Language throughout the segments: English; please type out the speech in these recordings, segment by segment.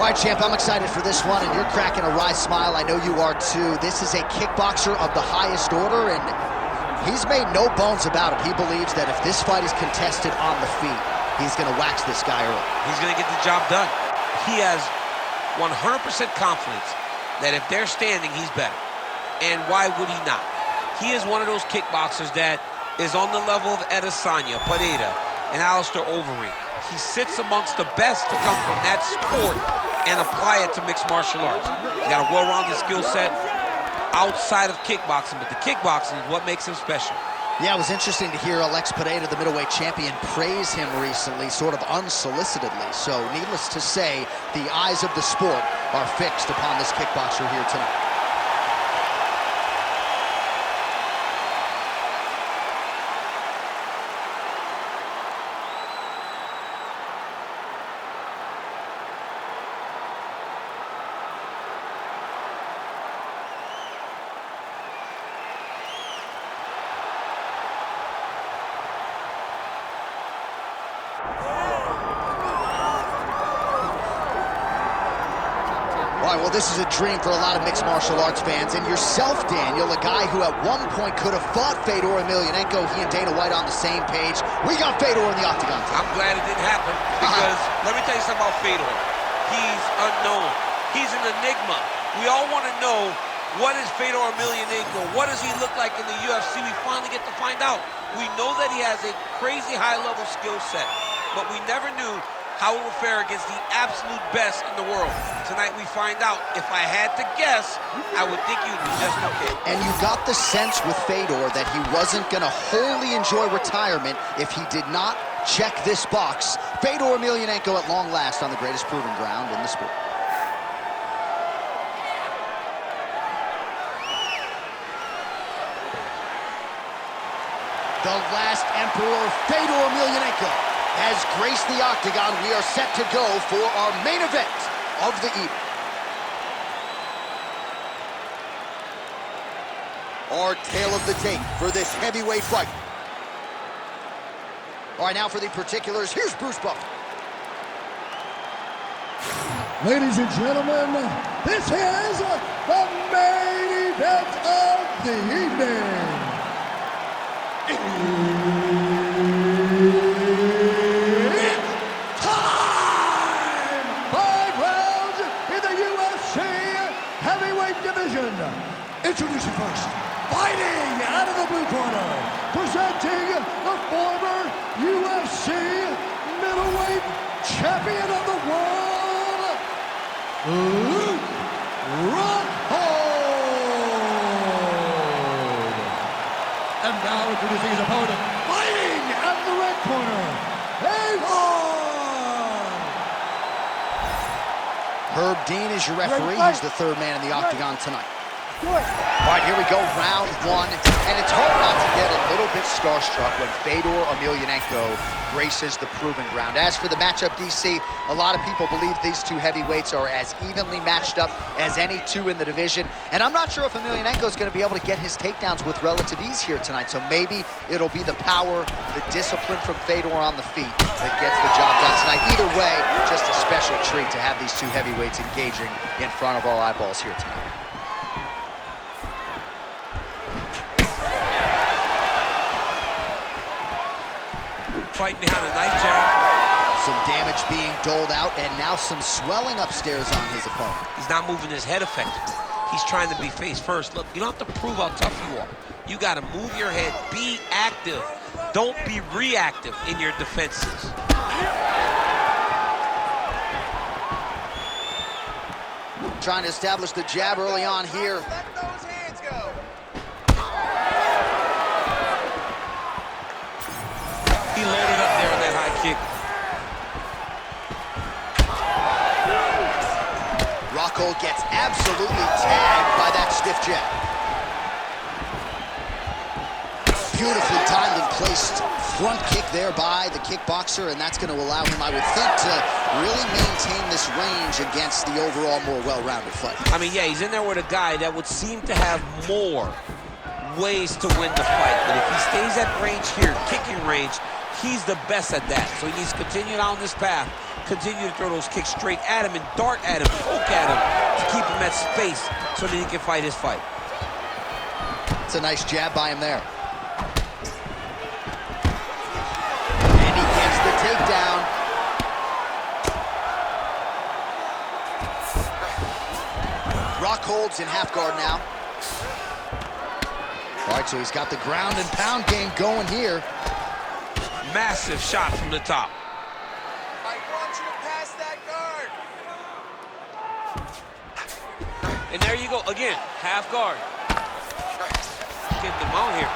All right, champ, I'm excited for this one, and you're cracking a wry smile. I know you are, too. This is a kickboxer of the highest order, and he's made no bones about it. He believes that if this fight is contested on the feet, he's going to wax this guy early. He's going to get the job done. He has 100% confidence that if they're standing, he's better. And why would he not? He is one of those kickboxers that is on the level of Adesanya, Pereira, and Alistair Overeem. He sits amongst the best to come from that sport and apply it to mixed martial arts. He's got a well-rounded skill set outside of kickboxing, but the kickboxing is what makes him special. Yeah, it was interesting to hear Alex Pereira, the middleweight champion, praise him recently, sort of unsolicitedly. So, needless to say, the eyes of the sport are fixed upon this kickboxer here tonight. All right, well, this is a dream for a lot of mixed martial arts fans, and yourself, Daniel, a guy who at one point could have fought Fedor Emelianenko. He and Dana White on the same page. We got Fedor in the octagon tonight. I'm glad it didn't happen, because let me tell you something about Fedor. He's unknown. He's an enigma. We all want to know, what is Fedor Emelianenko? What does he look like in the UFC? We finally get to find out. We know that he has a crazy high-level skill set, but we never knew how it would fare against the absolute best in the world. Tonight we find out. If I had to guess, I would think you'd be just okay. And you got the sense with Fedor that he wasn't going to wholly enjoy retirement if he did not check this box. Fedor Emelianenko at long last on the greatest proving ground in the sport. The last emperor, Fedor Emelianenko, has graced the octagon. We are set to go for our main event of the evening. Our tale of the tape for this heavyweight fight. All right, now for the particulars, here's Bruce Buffer. Ladies and gentlemen, this is the main event of the evening. Introducing first, fighting out of the blue corner, presenting the former UFC middleweight champion of the world, Rockhold. And now introducing his opponent, fighting out of the red corner, Herb Dean is your referee. He's the third man in the octagon tonight. All right, here we go, round one, and it's hard not to get a little bit starstruck when Fedor Emelianenko graces the proving ground. As for the matchup, DC, a lot of people believe these two heavyweights are as evenly matched up as any two in the division, and I'm not sure if Emelianenko is going to be able to get his takedowns with relative ease here tonight, so maybe it'll be the power, the discipline from Fedor on the feet that gets the job done tonight. Either way, just a special treat to have these two heavyweights engaging in front of our eyeballs here tonight. Fighting behind a nice jab. Some damage being doled out, and now some swelling upstairs on his opponent. He's not moving his head effectively. He's trying to be face first. Look, you don't have to prove how tough you are. You got to move your head, be active. Don't be reactive in your defenses. Trying to establish the jab early on here. Let those hands go. He loaded up there on that high kick. Rockhold gets absolutely tagged by that stiff jab. Beautifully timed and placed front kick there by the kickboxer, and that's going to allow him, I would think, to really maintain this range against the overall more well-rounded fight. I mean, yeah, he's in there with a guy that would seem to have more ways to win the fight, but if he stays at range here, kicking range, He's the best at that, so he needs to continue down this path, continue to throw those kicks straight at him and dart at him, poke at him to keep him at space so that he can fight his fight. It's a nice jab by him there. And he gets the takedown. Rockhold's in half guard now. All right, so he's got the ground and pound game going here. Massive shot from the top. I want you to pass that guard. And there you go, again, half guard. Getting the mount here.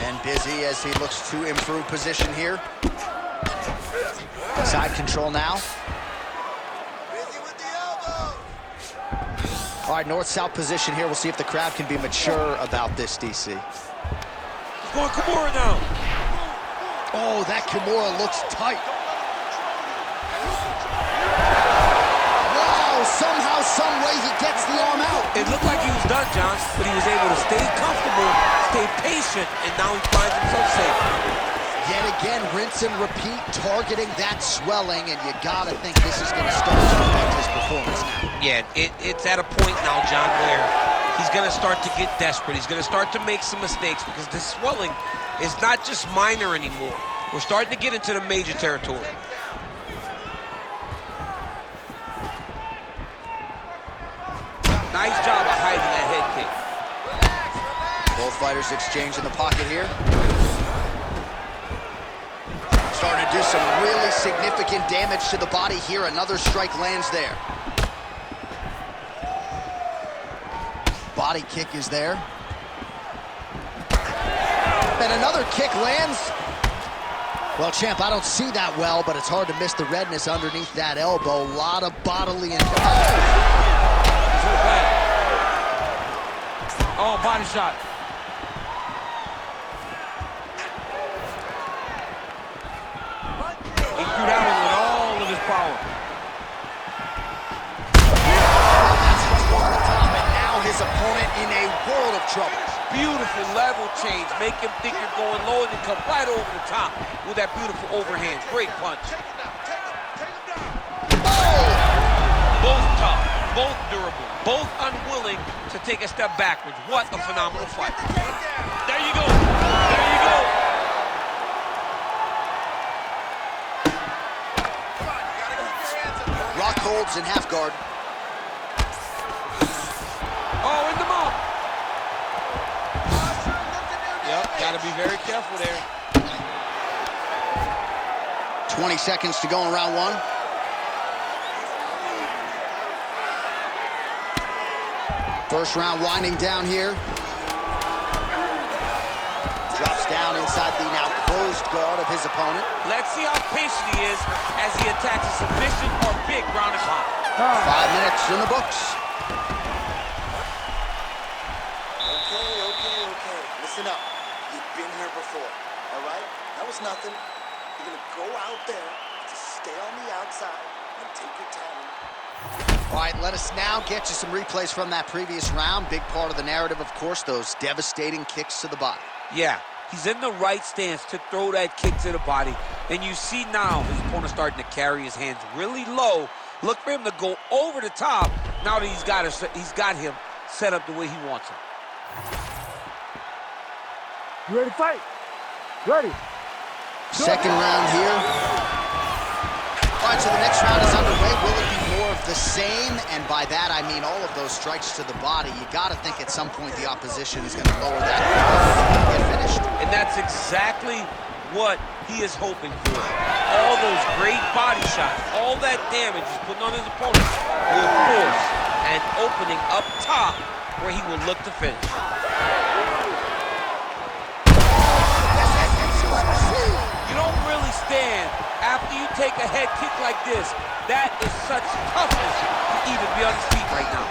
And busy as he looks to improve position here. Side control now. Busy with the elbow. All right, north-south position here. We'll see if the crowd can be mature about this, DC. He's going Kimura now. Oh, that Kimura looks tight. Wow, somehow, some way he gets the arm out. It looked like he was done, John, but he was able to stay comfortable, stay patient, and now he finds himself safe. Yet again, rinse and repeat, targeting that swelling, and you gotta think this is gonna start to affect his performance now. Yeah, it's at a point now, John, where he's gonna start to get desperate. He's gonna start to make some mistakes because this swelling is not just minor anymore. We're starting to get into the major territory. Nice job of hiding that head kick. Both fighters exchange in the pocket here. Starting to do some really significant damage to the body here. Another strike lands there. Body kick is there. And another kick lands. Well, champ, I don't see that well, but it's hard to miss the redness underneath that elbow. A lot of bodily and... Oh, body shot. He threw that one with all of his power. That's just over the top, and now his opponent in a world of trouble. Beautiful level change. Make him think you're going low and then come right over the top with that beautiful overhand. Great punch. Both tough, both durable, both unwilling to take a step backwards. What a phenomenal fight. There you go. There you go. Rockhold's in half guard. Oh, in the mouth. Yep, gotta be very careful there. 20 seconds to go in round one. First round winding down here. Drops down inside the now closed guard of his opponent. Let's see how patient he is as he attacks a submission or big ground and pound. 5 minutes in the books. Okay. Listen up. You've been here before, all right? That was nothing. You're gonna go out there, just stay on the outside, and take your time. All right, let us now get you some replays from that previous round. Big part of the narrative, of course, those devastating kicks to the body. Yeah, he's in the right stance to throw that kick to the body. And you see now his opponent starting to carry his hands really low. Look for him to go over the top now that he's got him set up the way he wants him. You ready to fight? Ready. Second round here. All right, so the next round is underway. Will it be more of the same? And by that, I mean all of those strikes to the body. You got to think at some point the opposition is going to lower that and get finished. And that's exactly what he is hoping for. All those great body shots, all that damage he's putting on his opponent will force an opening up top where he will look to finish. You don't really stand after you take a head kick like this. That is such toughness to even be on his feet right now.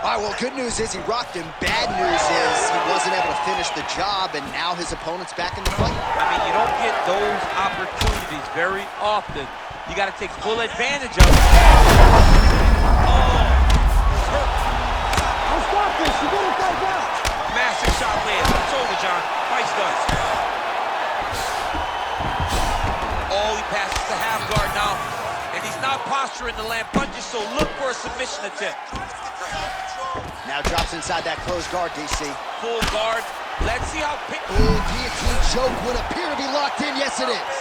All right, well, good news is he rocked him. Bad news is he wasn't able to finish the job, and now his opponent's back in the fight. I mean, you don't get those opportunities very often. You got to take full advantage of it. Oh, posture to land punches, so look for a submission attempt. Now drops inside that closed guard, DC. Full guard. Let's see how... Oh, guillotine choke would appear to be locked in. Yes, it is.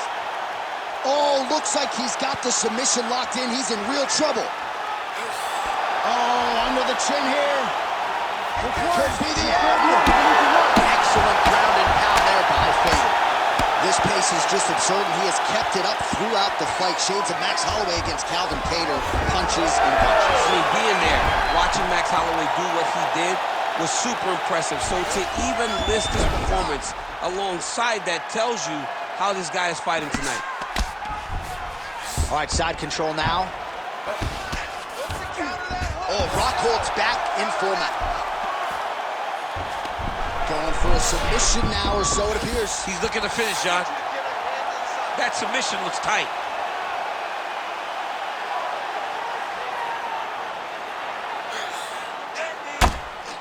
Oh, looks like he's got the submission locked in. He's in real trouble. Oh, under the chin here. Could be the end. Excellent ground and pound there by Fader. This pace is just absurd, and he has kept it up throughout the fight. Shades of Max Holloway against Calvin Kattar, punches and punches. I mean, being there, watching Max Holloway do what he did was super impressive. So to even list this performance alongside that tells you how this guy is fighting tonight. All right, side control now. Oh, Rockhold's back in format. Going for a submission now, or so it appears. He's looking to finish, John. That submission looks tight.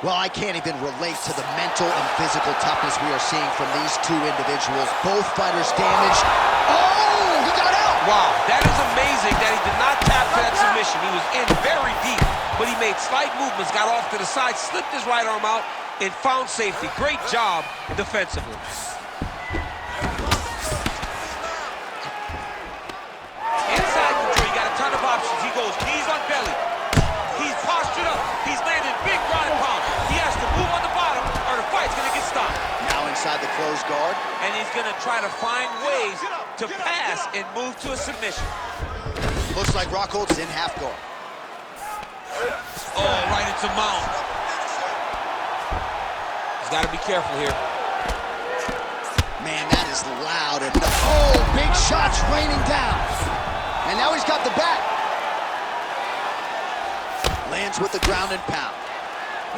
Well, I can't even relate to the mental and physical toughness we are seeing from these two individuals. Both fighters damaged. Oh, he got out! Wow, that is amazing that he did not tap to that submission. He was in very deep, but he made slight movements, got off to the side, slipped his right arm out, and found safety. Great job defensively. Inside control, you got a ton of options. He goes knees on belly. He's postured up. He's landing big ground and pound. He has to move on the bottom or the fight's gonna get stopped. Now inside the closed guard. And he's gonna try to find ways to pass and move to a submission. Looks like Rockhold's in half guard. Oh, right into mount. He's got to be careful here. Man, that is loud. And oh, big shots raining down. And now he's got the back. Lands with the ground and pound.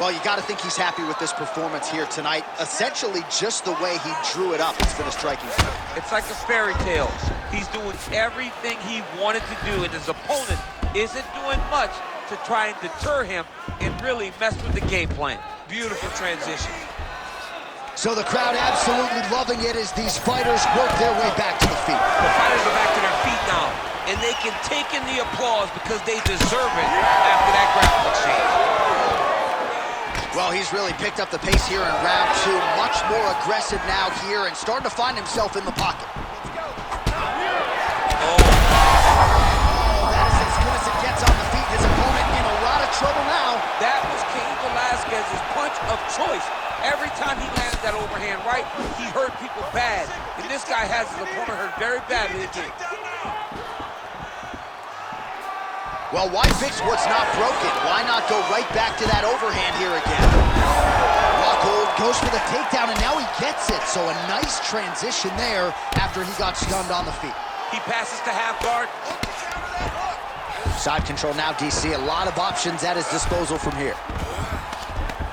Well, you got to think he's happy with this performance here tonight. Essentially just the way he drew it up for the striking. It's like a fairy tale. He's doing everything he wanted to do, and his opponent isn't doing much to try and deter him and really mess with the game plan. Beautiful transition. So the crowd absolutely loving it as these fighters work their way back to the feet. The fighters are back to their feet now, and they can take in the applause because they deserve it after that grappling exchange. Well, he's really picked up the pace here in round two. Much more aggressive now here and starting to find himself in the pocket. Oh, that is as good as it gets on the feet. His opponent in a lot of trouble now. That was Cain Velasquez's punch of choice. Every time he landed that overhand right, he hurt people bad. And this guy has his opponent hurt very badly again. Well, why fix what's not broken? Why not go right back to that overhand here again? Rockhold goes for the takedown, and now he gets it. So a nice transition there after he got stunned on the feet. He passes to half guard. Side control now, DC. A lot of options at his disposal from here.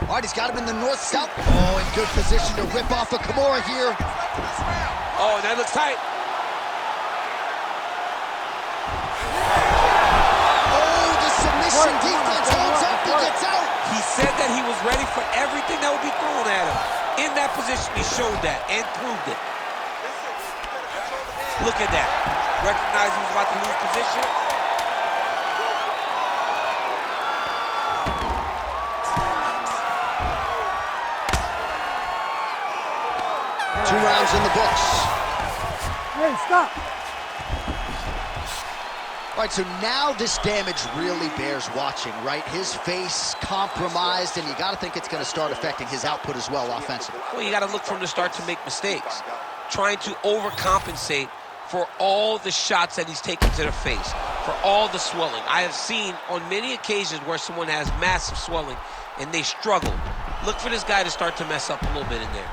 All right, he's got him in the north-south. Oh, in good position to rip off a Kimura here. Oh, that looks tight. Oh, the submission defense holds up. He gets out. He said that he was ready for everything that would be thrown at him. In that position, he showed that and proved it. Look at that. Recognized he was about to lose position. 2 rounds in the books. Hey, stop. All right, so now this damage really bears watching, right? His face compromised, and you got to think it's going to start affecting his output as well offensively. Well, you got to look from the start to make mistakes. Trying to overcompensate for all the shots that he's taken to the face, for all the swelling. I have seen on many occasions where someone has massive swelling and they struggle. Look for this guy to start to mess up a little bit in there.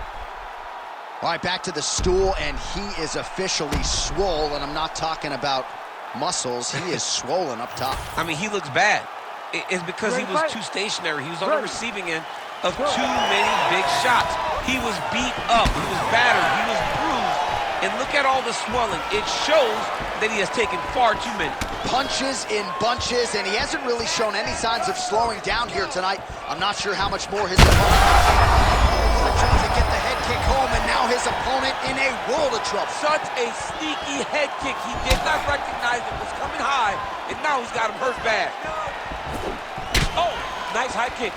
All right, back to the stool, and he is officially swole, and I'm not talking about muscles. He is swollen up top. I mean, he looks bad. It's because he was too stationary. He was on the receiving end of too many big shots. He was beat up. He was battered. He was bruised. And look at all the swelling. It shows that he has taken far too many. Punches in bunches, and he hasn't really shown any signs of slowing down here tonight. I'm not sure how much more his opponent can. Trying to get the head kick home, and now his opponent in a world of trouble. Such a sneaky head kick. He did not recognize it was coming high, and now he's got him hurt bad. Oh, nice high kick.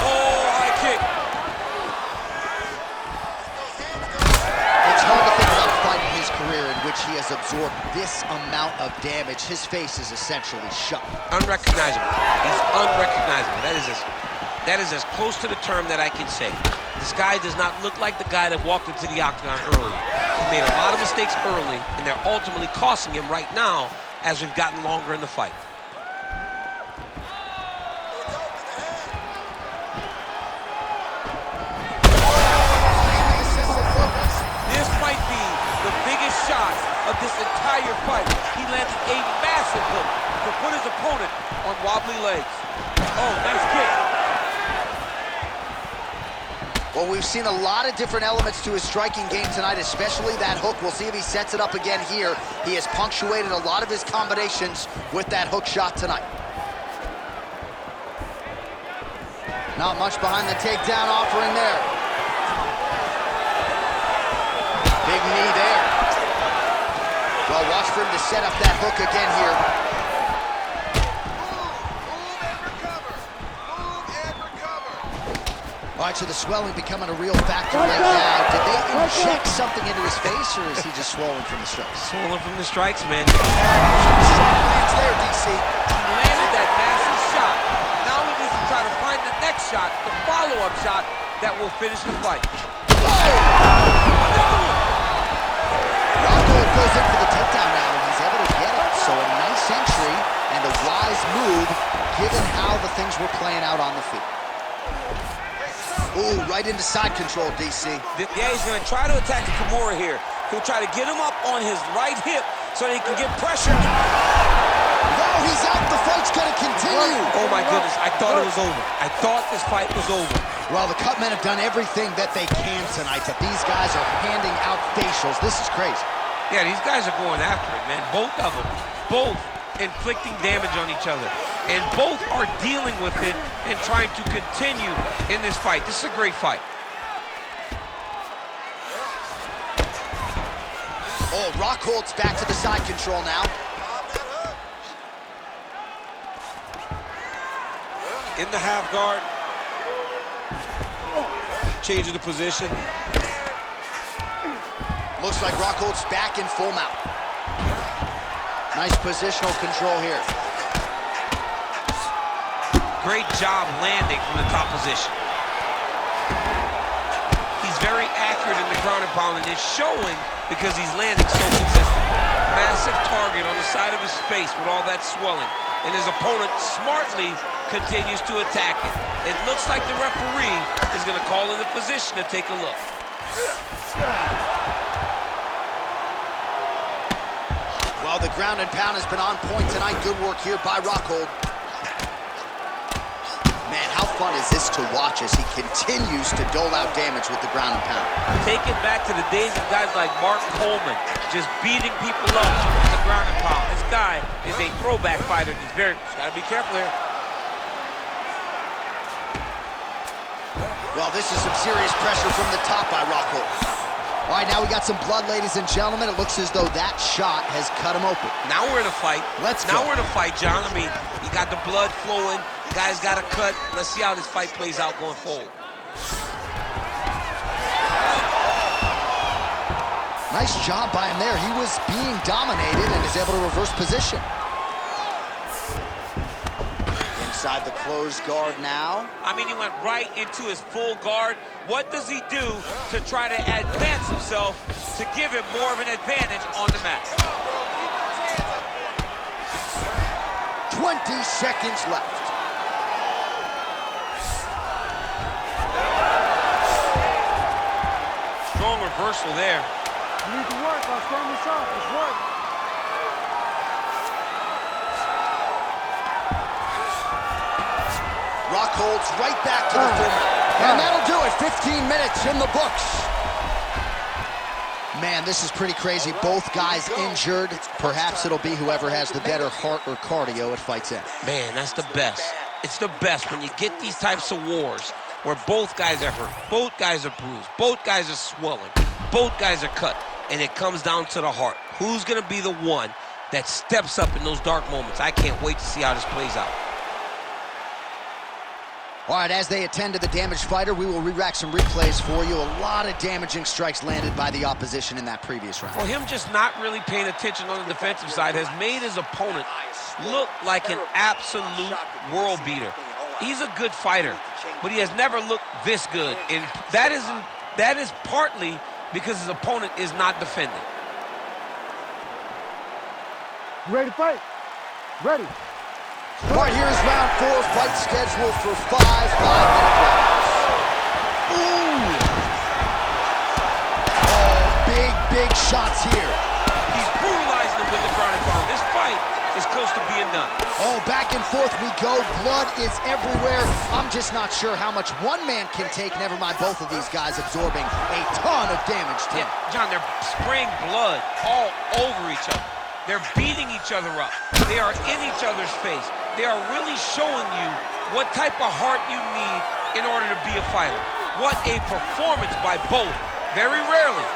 Oh, high kick. It's hard to think about a fight in his career in which he has absorbed this amount of damage. His face is essentially shut. Unrecognizable. He's unrecognizable. That is as close to the term that I can say. This guy does not look like the guy that walked into the octagon early. He made a lot of mistakes early, and they're ultimately costing him right now as we've gotten longer in the fight. This might be the biggest shot of this entire fight. He landed a massive hook to put his opponent on wobbly legs. Oh, nice kick. Well, we've seen a lot of different elements to his striking game tonight, especially that hook. We'll see if he sets it up again here. He has punctuated a lot of his combinations with that hook shot tonight. Not much behind the takedown offering there. Big knee there. Well, watch for him to set up that hook again here. All right, so the swelling becoming a real factor right now. Did they inject something into his face, or is he just swollen from the strikes? Swollen from the strikes, man. Strong lands there, DC. He landed that massive shot. Now he needs to try to find the next shot, the follow-up shot that will finish the fight. Rockhold goes in for the takedown now, and he's able to get it. So a nice entry and a wise move, given how the things were playing out on the field. Ooh, right into side control, DC. Yeah, he's going to try to attack Kimura here. He'll try to get him up on his right hip so that he can get pressure. No, he's out. The fight's going to continue. Oh, my goodness. I thought it was over. I thought this fight was over. Well, the cut men have done everything that they can tonight, but these guys are handing out facials. This is crazy. Yeah, these guys are going after it, man. Both of them. Both inflicting damage on each other. And both are dealing with it and trying to continue in this fight. This is a great fight. Oh, Rockhold's back to the side control now. In the half guard. Changing the position. Looks like Rockhold's back in full mount. Nice positional control here. Great job landing from the top position. He's very accurate in the ground and pound, and it's showing because he's landing so consistent. Massive target on the side of his face with all that swelling, and his opponent smartly continues to attack it. It looks like the referee is going to call in the position to take a look. Well, the ground and pound has been on point tonight. Good work here by Rockhold. Man, how fun is this to watch as he continues to dole out damage with the ground and pound? Take it back to the days of guys like Mark Coleman, just beating people up with the ground and pound. This guy is a throwback fighter. He's gotta be careful here. Well, this is some serious pressure from the top by Rockhold. All right, now we got some blood, ladies and gentlemen. It looks as though that shot has cut him open. Now we're in a fight. Now we're in a fight, John. I mean, you got the blood flowing. Guys got a cut. Let's see how this fight plays out going forward. Nice job by him there. He was being dominated and is able to reverse position. Inside the closed guard now. I mean, he went right into his full guard. What does he do to try to advance himself to give him more of an advantage on the mat? 20 seconds left. Strong reversal there. You need to work. I'll stand this off. It's work. Rockhold's right back to the full. And that'll do it. 15 minutes in the books. Man, this is pretty crazy. Both guys injured. Perhaps it'll be whoever has the better heart or cardio at fight's end. Man, that's the best. It's the best when you get these types of wars where both guys are hurt, both guys are bruised, both guys are swelling, both guys are cut, and it comes down to the heart. Who's going to be the one that steps up in those dark moments? I can't wait to see how this plays out. All right, as they attend to the damaged fighter, we will re-rack some replays for you. A lot of damaging strikes landed by the opposition in that previous round. Well, him just not really paying attention on the defensive side has made his opponent look like an absolute world beater. He's a good fighter, but he has never looked this good, and that is partly because his opponent is not defending. You ready to fight? Ready. All right, here's round 4, fight scheduled for 5 5-minute rounds. Ooh! Oh, big shots here. He's brutalizing him with the ground and pound. This fight is close to being done. Oh, back and forth we go. Blood is everywhere. I'm just not sure how much one man can take, never mind both of these guys absorbing a ton of damage to him. Yeah, John, they're spraying blood all over each other. They're beating each other up. They are in each other's face. They are really showing you what type of heart you need in order to be a fighter. What a performance by both. Very rarely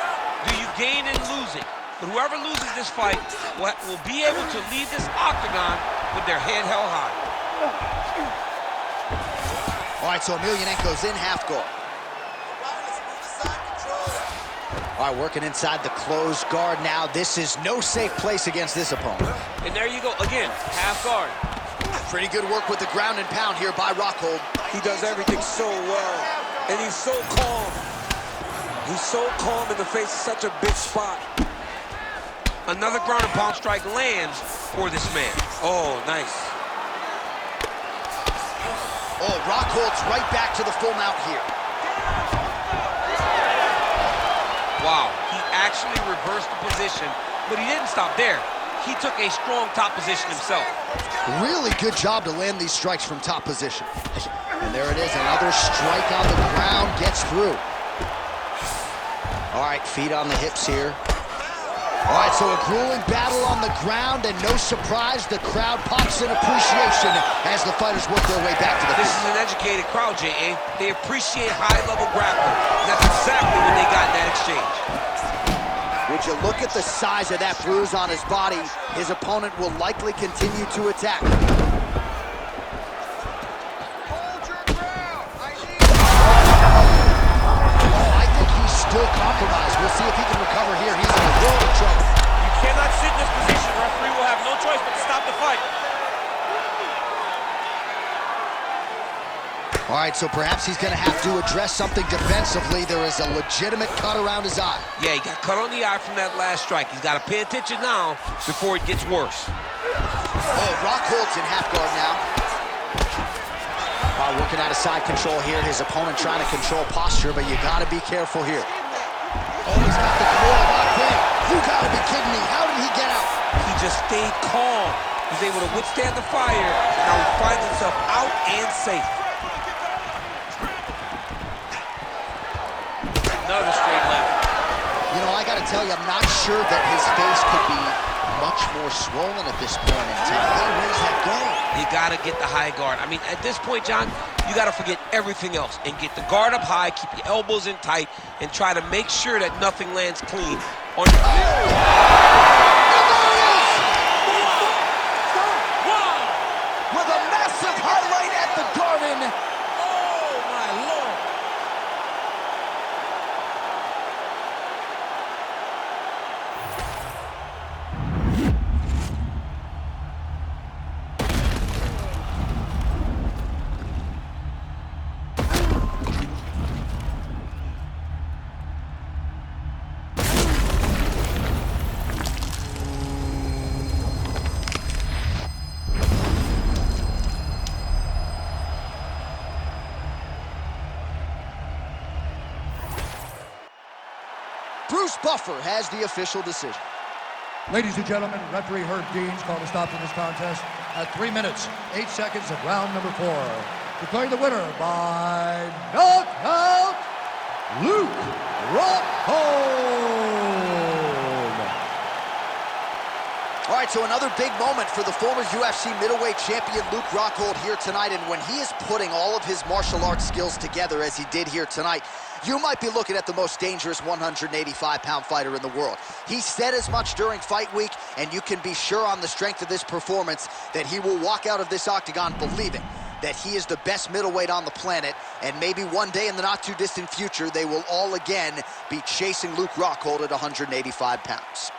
do you gain in losing. But whoever loses this fight will be able to leave this octagon with their head held high. All right, so Emelianenko's in half guard. All right, working inside the closed guard now. This is no safe place against this opponent. And there you go, again, half guard. Pretty good work with the ground and pound here by Rockhold. He does everything so well, and he's so calm. He's so calm in the face of such a big spot. Another ground and pound strike lands for this man. Oh, nice. Oh, Rockhold's right back to the full mount here. Wow, he actually reversed the position, but he didn't stop there. He took a strong top position himself. Really good job to land these strikes from top position. And there it is, another strike on the ground, gets through. All right, feet on the hips here. All right, so a grueling battle on the ground, and no surprise, the crowd pops in appreciation as the fighters work their way back to the This field. is an educated crowd, J.A. They appreciate high-level grappling. That's exactly what they got in that exchange. Would you look at the size of that bruise on his body? His opponent will likely continue to attack. Hold your ground. I think he's still compromised. We'll see if he can recover here. He's in a world of trouble. You cannot sit in this position. The referee will have no choice but to stop the fight. All right, so perhaps he's going to have to address something defensively. There is a legitimate cut around his eye. Yeah, he got cut on the eye from that last strike. He's got to pay attention now before it gets worse. Oh, Rockhold's in half guard now. Working out of side control here. His opponent trying to control posture, but you got to be careful here. Oh, he's got the Kimura locked in. You got to be kidding me. How did he get out? He just stayed calm. He's able to withstand the fire. Now he finds himself out and safe. Another straight left. You know, I got to tell you, I'm not sure that his face could be much more swollen at this point in time. Where's that going? You got to get the high guard. I mean, at this point, John, you got to forget everything else and get the guard up high, keep your elbows in tight, and try to make sure that nothing lands clean on your... With a massive highlight at the Garden. Oh, my Lord. Bruce Buffer has the official decision. Ladies and gentlemen, referee Herb Dean's called a stop to this contest at 3 minutes, 8 seconds of round number 4. Declaring the winner by knockout, Luke Rockhold. All right, right, so another big moment for the former UFC middleweight champion Luke Rockhold here tonight, and when he is putting all of his martial arts skills together as he did here tonight, you might be looking at the most dangerous 185-pound fighter in the world. He said as much during fight week, and you can be sure on the strength of this performance that he will walk out of this octagon believing that he is the best middleweight on the planet, and maybe one day in the not-too-distant future, they will all again be chasing Luke Rockhold at 185 pounds.